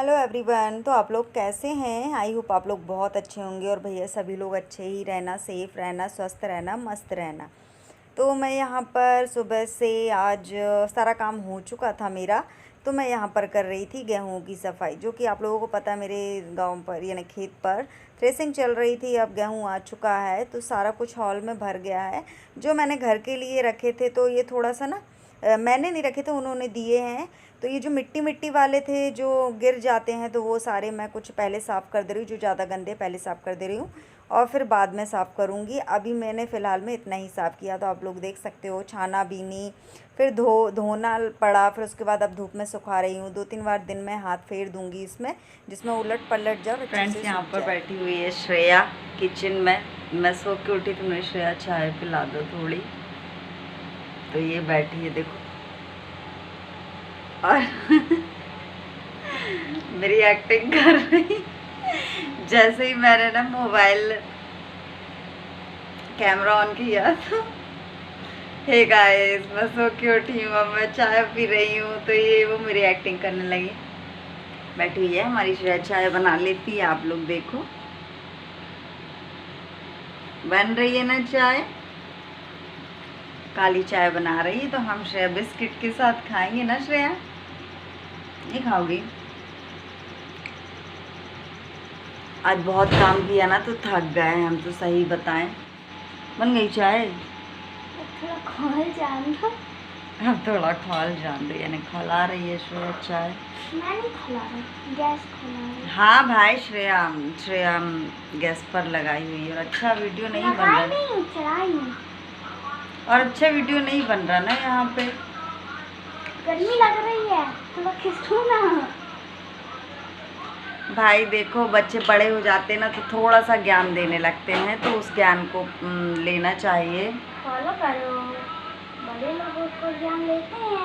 Hello everyone. तो आप लोग कैसे हैं? आई होप आप लोग बहुत अच्छे होंगे और भैया सभी लोग अच्छे ही रहना, सेफ़ रहना, स्वस्थ रहना, मस्त रहना। तो मैं यहाँ पर सुबह से आज सारा काम हो चुका था मेरा। तो मैं यहाँ पर कर रही थी गेहूं की सफाई, जो कि आप लोगों को पता है मेरे गांव पर यानी खेत पर थ्रेसिंग चल रही थी। अब गेहूं आ चुका है तो सारा कुछ हॉल में भर गया है। जो मैंने घर के लिए रखे थे तो ये थोड़ा सा ना मैंने नहीं रखे थे, उन्होंने दिए हैं। तो ये जो मिट्टी मिट्टी वाले थे जो गिर जाते हैं तो वो सारे मैं कुछ पहले साफ़ कर दे रही हूँ, जो ज़्यादा गंदे पहले साफ़ कर दे रही हूँ और फिर बाद में साफ़ करूँगी। अभी मैंने फ़िलहाल में इतना ही साफ़ किया, तो आप लोग देख सकते हो छाना बीनी, फिर धोना पड़ा, फिर उसके बाद अब धूप में सुखा रही हूँ। 2-3 बार दिन में हाथ फेर दूँगी इसमें, जिसमें उलट पलट जाओ अच्छे फ्रेंड्स से यहाँ सूख पर जाए। बैठी हुई है श्रेया किचन में। मैं सो के उठी तो मैं श्रेया चाय पिला दो थोड़ी, तो ये बैठी है देखो और मेरी एक्टिंग कर रही। जैसे ही मैंने ना मोबाइल कैमरा ऑन किया तो हे गाइस मैं सो के उठी हूँ, अब मैं चाय पी रही हूँ, तो ये वो मेरी एक्टिंग करने लगी। बैठी हुई है हमारी श्रेया, चाय बना लेती है। आप लोग देखो बन रही है ना चाय, काली चाय बना रही है। तो हम श्रेया बिस्किट के साथ खाएंगे ना श्रेया, नहीं खाओगी? आज बहुत काम किया ना तो थक गए हैं हम, तो सही बताएं। बन गई चाय? थोड़ा खोल जान दो। अब थोड़ा खौल जान दो, यानी खौला रही है श्रेया चाय। मैं नहीं खुला रही, गैस खुला रही। हाँ भाई श्रेया श्रेया गैस पर लगाई हुई है और अच्छा वीडियो नहीं बन रहा, नहीं हूँ, चढ़ाई हूँ। और अच्छा वीडियो नहीं बन रहा ना यहाँ पे। गर्मी लग रही है, थोड़ा खिसकूं ना। भाई देखो बच्चे बड़े हो जाते हैं ना तो थोड़ा सा ज्ञान देने लगते हैं, तो उस ज्ञान को लेना चाहिए। फॉलो करो, बड़े लोगों को ज्ञान लेते हैं।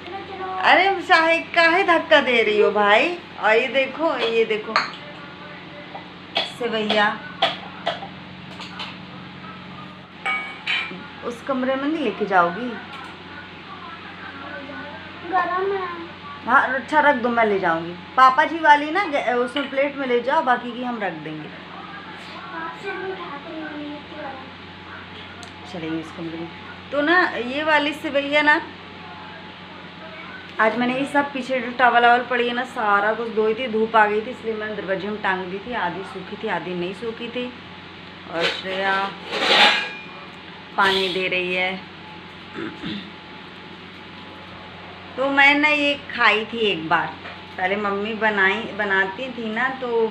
चलो चलो। अरे चाहे काहे धक्का दे रही हो भाई? और ये देखो सेवैया उस कमरे में नहीं लेके जाओगी? गरम है। हाँ अच्छा रख दो, मैं ले जाऊंगी। पापा जी वाली ना उसमें प्लेट में ले जाओ, बाकी की हम रख देंगे। आपसे भी उठाते हैं, चलेंगे इस कमरे में। तो ना ये वाली सेवैया ना, आज मैंने ये सब पीछे जो टॉवल वावल पड़ी है ना सारा कुछ धोई थी, धूप आ गई थी इसलिए मैंने दरवाजे में टांग दी थी। आधी सूखी थी आधी नहीं सूखी थी। और श्रेया पानी दे रही है। तो मैं ना ये खाई थी एक बार पहले, मम्मी बनाती थी ना तो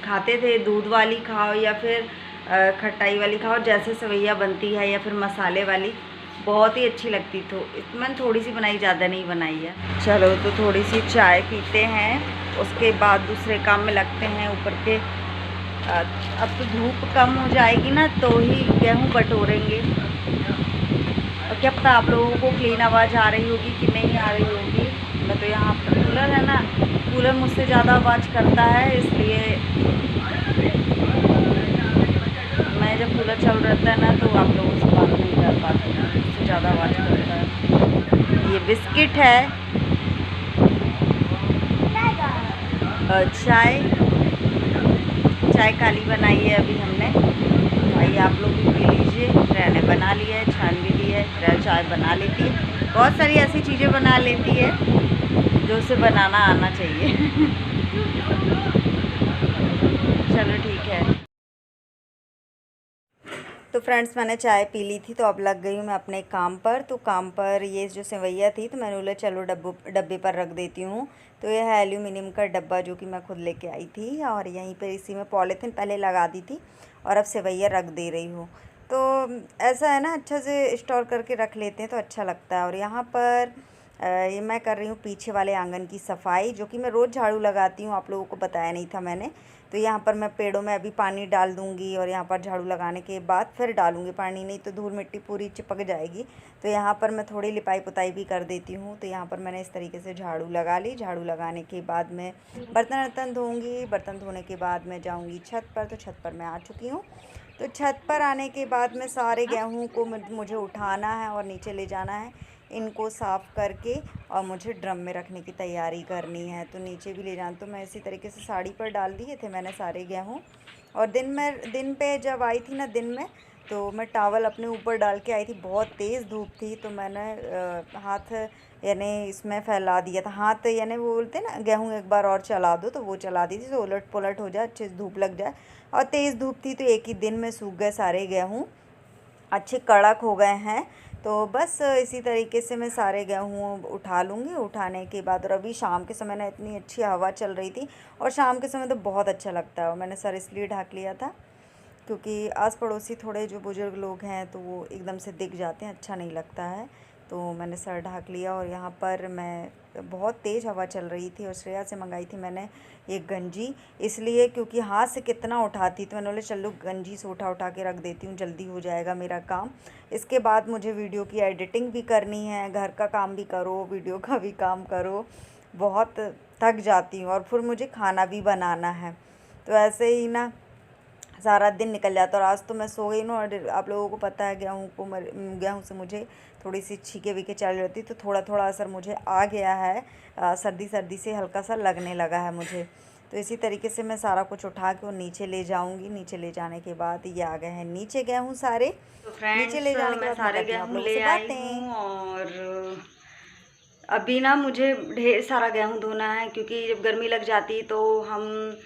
खाते थे। दूध वाली खाओ या फिर खटाई वाली खाओ, जैसे सेवैया बनती है, या फिर मसाले वाली, बहुत ही अच्छी लगती। तो मैंने थोड़ी सी बनाई, ज़्यादा नहीं बनाई है। चलो तो थोड़ी सी चाय पीते हैं, उसके बाद दूसरे काम में लगते हैं ऊपर के। अब तो धूप कम हो जाएगी ना तो ही गेहूँ बटोरेंगे। और क्या पता आप लोगों को क्लीन आवाज़ आ रही होगी कि नहीं आ रही होगी। मैं तो यहाँ पर कूलर है ना, कूलर मुझसे ज़्यादा आवाज़ करता है, इसलिए मैं जब कूलर चल रहता है ना तो आप लोगों से बात नहीं कर पाती, मुझसे ज़्यादा आवाज़ करता है। ये बिस्किट है और चाय काली बनाई है अभी हमने। भाई आप लोग भी पी लीजिए। श्रेया ने बना लिया है, छान भी ली है। श्रेया चाय बना लेती है, बहुत सारी ऐसी चीज़ें बना लेती है जो उसे बनाना आना चाहिए। चलो ठीक है। तो फ्रेंड्स मैंने चाय पी ली थी, तो अब लग गई हूँ मैं अपने काम पर। तो काम पर ये जो सेवैया थी तो मैंने बोला चलो डब्बे पर रख देती हूँ। तो यह है एल्यूमिनियम का डब्बा जो कि मैं खुद लेके आई थी, और यहीं पर इसी में पॉलीथीन पहले लगा दी थी और अब सेवैया रख दे रही हूँ। तो ऐसा है ना, अच्छा से स्टोर करके रख लेते हैं तो अच्छा लगता है। और यहाँ पर ये मैं कर रही हूँ पीछे वाले आंगन की सफाई, जो कि मैं रोज़ झाड़ू लगाती हूँ, आप लोगों को बताया नहीं था मैंने। तो यहाँ पर मैं पेड़ों में अभी पानी डाल दूँगी और यहाँ पर झाड़ू लगाने के बाद फिर डालूँगी पानी, नहीं तो धूल मिट्टी पूरी चिपक जाएगी। तो यहाँ पर मैं थोड़ी लिपाई पुताई भी कर देती हूँ। तो यहाँ पर मैंने इस तरीके से झाड़ू लगा ली। झाड़ू लगाने के बाद मैं बर्तन वर्तन धोऊँगी। बर्तन धोने के बाद मैं जाऊँगी छत पर। तो छत पर मैं आ चुकी हूँ। तो छत पर आने के बाद में सारे गेहूं को मुझे उठाना है और नीचे ले जाना है, इनको साफ़ करके, और मुझे ड्रम में रखने की तैयारी करनी है। तो नीचे भी ले जाना, तो मैं इसी तरीके से साड़ी पर डाल दिए थे मैंने सारे गेहूँ। और दिन पे जब आई थी ना, दिन में, तो मैं टावल अपने ऊपर डाल के आई थी, बहुत तेज़ धूप थी, तो मैंने हाथ यानी इसमें फैला दिया था। हाथ यानी वो बोलते हैं ना, गेहूँ एक बार और चला दो, तो वो चला दी थी, तो उलट पुलट हो जाए, अच्छे से धूप लग जाए। और तेज़ धूप थी, तो एक ही दिन में सूख गए सारे गेहूँ, अच्छे कड़क हो गए हैं। तो बस इसी तरीके से मैं सारे गेहूँ उठा लूँगी। उठाने के बाद, और अभी शाम के समय ना इतनी अच्छी हवा चल रही थी, और शाम के समय तो बहुत अच्छा लगता है। और मैंने सर इसलिए ढक लिया था क्योंकि आस पड़ोसी थोड़े जो बुज़ुर्ग लोग हैं, तो वो एकदम से दिख जाते हैं, अच्छा नहीं लगता है। तो मैंने सर ढक लिया, और यहाँ पर मैं, बहुत तेज़ हवा चल रही थी, और श्रेया से मंगाई थी मैंने एक गंजी, इसलिए क्योंकि हाथ से कितना उठाती, तो मैंने बोले चलो गंजी से उठा उठा के रख देती हूँ, जल्दी हो जाएगा मेरा काम। इसके बाद मुझे वीडियो की एडिटिंग भी करनी है, घर का काम भी करो, वीडियो का भी काम करो, बहुत थक जाती हूँ, और फिर मुझे खाना भी बनाना है। तो ऐसे ही ना सारा दिन निकल जाता। और आज तो मैं सो गई ना, और आप लोगों को पता है गेहूँ से मुझे थोड़ी सी छीके वीके चल रही थी, तो थोड़ा थोड़ा असर मुझे आ गया है, सर्दी सर्दी से हल्का सा लगने लगा है मुझे। तो इसी तरीके से मैं सारा कुछ उठा के और नीचे ले जाऊंगी। नीचे ले जाने के बाद ये आ गए हैं नीचे गेहूँ सारे। तो नीचे फ्रेंड्स, ले जाने के मैं बाद मैं सारे करती हूँ आप गेहूँ लोगों ले से आई बातें। हूँ, और अभी ना मुझे ढेर सारा गेहूँ धोना है, क्योंकि जब गर्मी लग जाती तो हम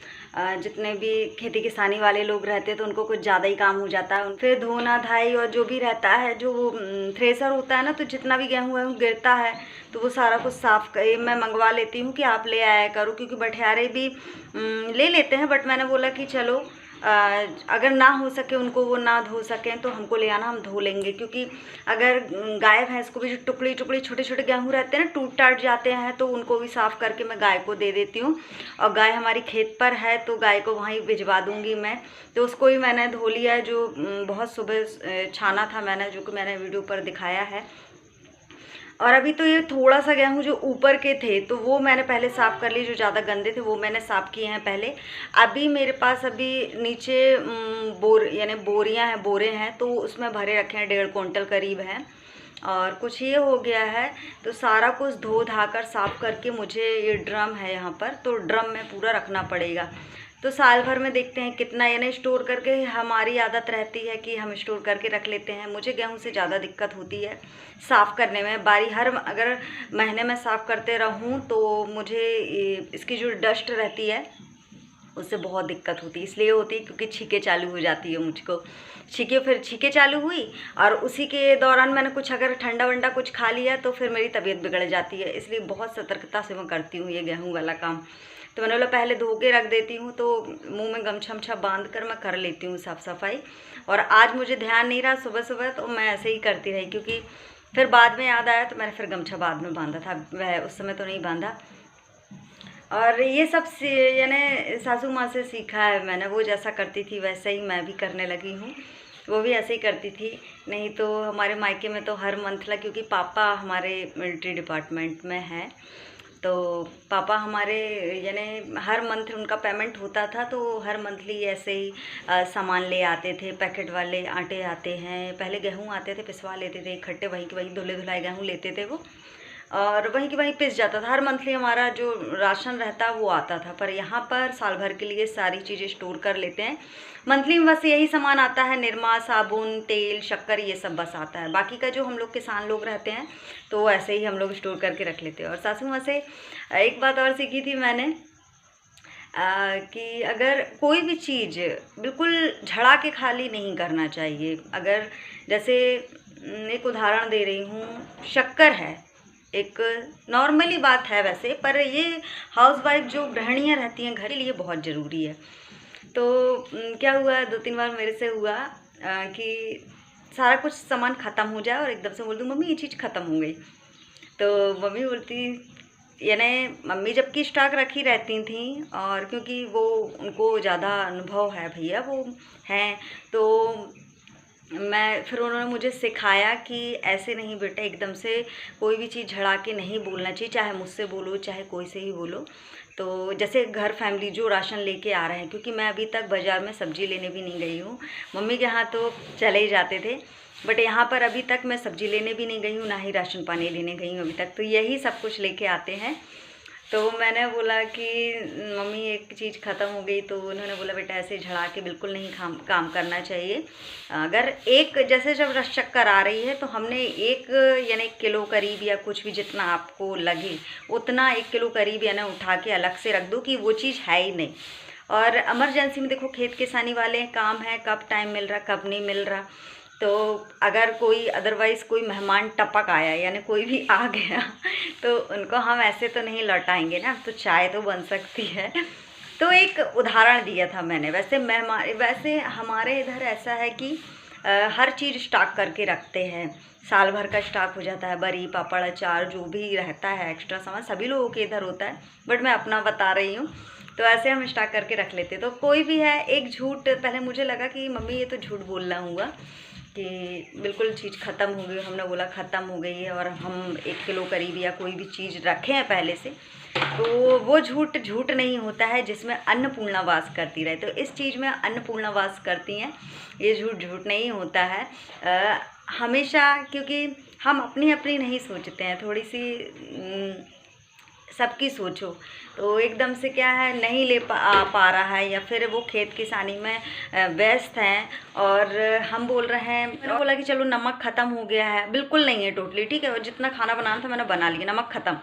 जितने भी खेती किसानी वाले लोग रहते हैं, तो उनको कुछ ज़्यादा ही काम हो जाता है। फिर धोना धाई और जो भी रहता है, जो वो थ्रेसर होता है ना, तो जितना भी गेहूँ वेहूँ गिरता है, तो वो सारा कुछ साफ़ कर मैं मंगवा लेती हूँ कि आप ले आया करो, क्योंकि बटियारे भी ले लेते हैं, बट मैंने बोला कि चलो अगर ना हो सके, उनको वो ना धो सकें, तो हमको ले आना, हम धो लेंगे। क्योंकि अगर गाय भैंस को भी जो टुकड़ी टुकड़ी छोटे छोटे गेहूँ रहते हैं ना, टूट टाट जाते हैं, तो उनको भी साफ़ करके मैं गाय को दे देती हूँ। और गाय हमारी खेत पर है, तो गाय को वहीं भिजवा दूँगी मैं। तो उसको ही मैंने धो लिया है, जो बहुत सुबह छाना था मैंने, जो कि मैंने वीडियो पर दिखाया है। और अभी तो ये थोड़ा सा गेहूँ जो ऊपर के थे, तो वो मैंने पहले साफ़ कर लिए, जो ज़्यादा गंदे थे वो मैंने साफ़ किए हैं पहले। अभी मेरे पास अभी नीचे बोरियां हैं, बोरे हैं, तो उसमें भरे रखे हैं, 1.5 क्विंटल करीब हैं। और कुछ ये हो गया है, तो सारा कुछ धो धा कर साफ़ करके मुझे, ये ड्रम है यहाँ पर, तो ड्रम में पूरा रखना पड़ेगा। तो साल भर में देखते हैं कितना, यानी स्टोर करके, हमारी आदत रहती है कि हम स्टोर करके रख लेते हैं। मुझे गेहूं से ज़्यादा दिक्कत होती है साफ़ करने में, अगर महीने में साफ़ करते रहूं, तो मुझे इसकी जो डस्ट रहती है उससे बहुत दिक्कत होती है। इसलिए होती है क्योंकि छींके चालू हो जाती है मुझको, फिर छींके चालू हुई, और उसी के दौरान मैंने कुछ अगर ठंडा वंडा कुछ खा लिया, तो फिर मेरी तबीयत बिगड़ जाती है। इसलिए बहुत सतर्कता से मैं करती हूँ ये गेहूँ वाला काम। तो मैंने बोला पहले धो के रख देती हूँ, तो मुंह में गमछा वमछा बांध कर मैं कर लेती हूँ साफ़ सफाई। और आज मुझे ध्यान नहीं रहा सुबह सुबह, तो मैं ऐसे ही करती रही, क्योंकि फिर बाद में याद आया, तो मैंने फिर गमछा बाद में बांधा था, वह उस समय तो नहीं बांधा। और ये सब यानी सासू माँ से सीखा है मैंने, वो जैसा करती थी वैसे ही मैं भी करने लगी हूँ। वो भी ऐसे ही करती थी। नहीं तो हमारे मायके में तो हर मंथ क्योंकि पापा हमारे मिलिट्री डिपार्टमेंट में हैं, तो पापा हमारे यानी हर मंथ उनका पेमेंट होता था, तो हर मंथली ऐसे ही सामान ले आते थे। पैकेट वाले आटे आते हैं, पहले गेहूँ आते थे, पिसवा लेते थे इकट्ठे, वहीं के वहीं धुले धुलाए गेहूँ लेते थे वो, और वहीं की वहीं पिस जाता था। हर मंथली हमारा जो राशन रहता वो आता था। पर यहाँ पर साल भर के लिए सारी चीज़ें स्टोर कर लेते हैं। मंथली में बस यही सामान आता है, निरमा, साबुन, तेल, शक्कर, ये सब बस आता है। बाकी का जो हम लोग किसान लोग रहते हैं, तो ऐसे ही हम लोग स्टोर करके रख लेते हैं। और सासू माँ से एक बात और सीखी थी मैंने, कि अगर कोई भी चीज़ बिल्कुल झड़ा के खाली नहीं करना चाहिए। अगर जैसे एक उदाहरण दे रही हूँ, शक्कर है, एक नॉर्मली बात है वैसे, पर ये हाउसवाइफ जो गृहिणियाँ रहती हैं घर के लिए बहुत ज़रूरी है। तो क्या हुआ, 2-3 बार मेरे से हुआ कि सारा कुछ सामान ख़त्म हो जाए और एकदम से बोल दूँ मम्मी ये चीज़ ख़त्म हो गई। तो मम्मी बोलती, यानी मम्मी जबकि स्टॉक रखी रहती थी, और क्योंकि वो उनको ज़्यादा अनुभव है भैया, वो हैं, तो फिर उन्होंने मुझे सिखाया कि ऐसे नहीं बेटा, एकदम से कोई भी चीज़ झड़ा के नहीं बोलना चाहिए, चाहे मुझसे बोलो चाहे कोई से ही बोलो। तो जैसे घर फैमिली जो राशन लेके आ रहे हैं, क्योंकि मैं अभी तक बाज़ार में सब्ज़ी लेने भी नहीं गई हूँ। मम्मी के यहाँ तो चले ही जाते थे, बट यहाँ पर अभी तक मैं सब्ज़ी लेने भी नहीं गई हूँ, ना ही राशन पानी लेने गई हूँ अभी तक। तो यही सब कुछ लेके आते हैं। तो मैंने बोला कि मम्मी एक चीज़ ख़त्म हो गई, तो उन्होंने बोला बेटा ऐसे झड़ा के बिल्कुल नहीं काम करना चाहिए। अगर एक जैसे जब शक्कर आ रही है तो हमने एक यानी किलो करीब या कुछ भी जितना आपको लगे उतना 1 किलो करीब यानी उठा के अलग से रख दो कि वो चीज़ है ही नहीं। और इमरजेंसी में देखो खेत किसानी वाले काम है, कब टाइम मिल रहा कब नहीं मिल रहा। तो अगर कोई अदरवाइज़ कोई मेहमान टपक आया यानी कोई भी आ गया तो उनको हम ऐसे तो नहीं लौटाएंगे ना, तो चाय तो बन सकती है। तो एक उदाहरण दिया था मैंने। वैसे हमारे इधर ऐसा है कि हर चीज़ स्टॉक करके रखते हैं, साल भर का स्टॉक हो जाता है, बरी पापड़ अचार जो भी रहता है एक्स्ट्रा सामान सभी लोगों के इधर होता है, बट मैं अपना बता रही हूँ। तो ऐसे हम स्टॉक करके रख लेते। तो कोई भी है एक झूठ, पहले मुझे लगा कि मम्मी ये तो झूठ बोलना हुआ कि बिल्कुल चीज़ ख़त्म हो गई। हमने बोला ख़त्म हो गई है और हम 1 किलो करीब या कोई भी चीज़ रखे हैं पहले से, तो वो झूठ नहीं होता है जिसमें अन्नपूर्णा वास करती रहे। तो इस चीज़ में अन्नपूर्णा वास करती हैं, ये झूठ नहीं होता है हमेशा, क्योंकि हम अपनी अपनी नहीं सोचते हैं, थोड़ी सी सबकी सोचो। तो एकदम से क्या है नहीं ले पा रहा है, या फिर वो खेत किसानी में व्यस्त हैं और हम बोल रहे हैं। मैंने बोला कि चलो नमक ख़त्म हो गया है, बिल्कुल नहीं है टोटली, ठीक है, और जितना खाना बनाना था मैंने बना लिया, नमक ख़त्म।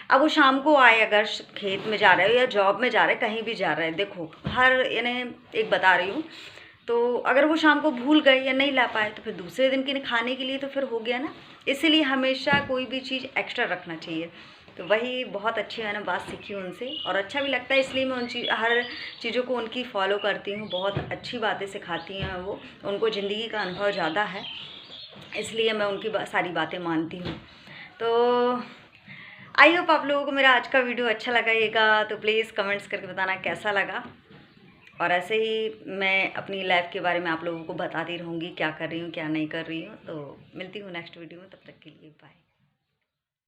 अब वो शाम को आए, अगर खेत में जा रहे हो या जॉब में जा रहे कहीं भी जा रहे हैं, देखो हर यानी एक बता रही हूँ, तो अगर वो शाम को भूल गए या नहीं ला पाए तो फिर दूसरे दिन के खाने के लिए तो फिर हो गया ना। इसीलिए हमेशा कोई भी चीज़ एक्स्ट्रा रखना चाहिए। तो वही बहुत अच्छी मैंने बात सीखी उनसे और अच्छा भी लगता है, इसलिए मैं हर चीज़ों को उनकी फॉलो करती हूँ। बहुत अच्छी बातें सिखाती हैं वो, उनको ज़िंदगी का अनुभव ज़्यादा है, इसलिए मैं उनकी सारी बातें मानती हूँ। तो आई होप आप लोगों को मेरा आज का वीडियो अच्छा लगेगा, तो प्लीज़ कमेंट्स करके बताना कैसा लगा। और ऐसे ही मैं अपनी लाइफ के बारे में आप लोगों को बताती रहूँगी, क्या कर रही हूँ क्या नहीं कर रही हूँ। तो मिलती हूँ नेक्स्ट वीडियो में, तब तक के लिए बाय।